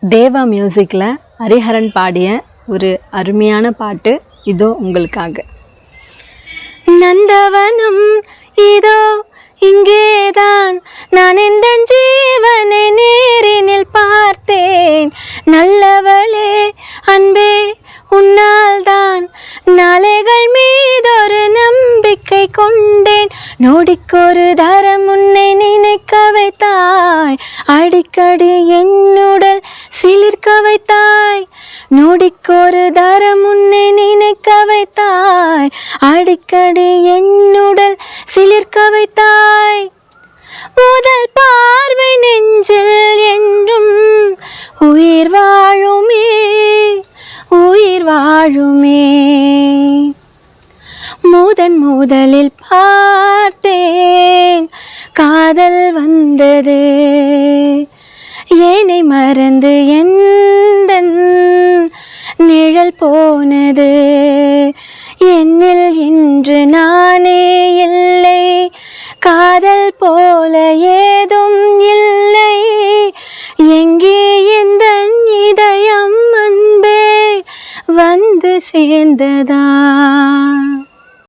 தேவா மியூசிக்கில் ஹரிஹரன் பாடிய ஒரு அருமையான பாட்டு இதோ உங்களுக்காக. நந்தவனம் இதோ இங்கேதான், நான் இந்த ஜீவனை நேரினில் பார்த்தேன். நல்லவளே அன்பே உன்னால் தான் நாளைகள் மீதொரு நம்பிக்கை கொண்டேன். நொடிக்கொரு தரம் உன்னை நினைக்க வைத்தாய், அடிக்கடி என்னுடல் சிலிர்க்க வைத்தாய். நொடிக்கொரு தரம் உன்னை நினைக்க வைத்தாய், அடிக்கடி என்னுடல் சிலிர்க்க வைத்தாய். முதல் பார்வை நெஞ்சில் என்றும் உயிர் வாழுமே, உயிர் வாழுமே. முதலில் பார்த்தேன், காதல் வந்தது. ஏனை மறந்து எந்தன் நிழல் போனது. என்னில் இன்று நானே இல்லை, காதல் போல ஏதும் இல்லை. எங்கே எந்தன் இதயம் அன்பே வந்து சேர்ந்ததா?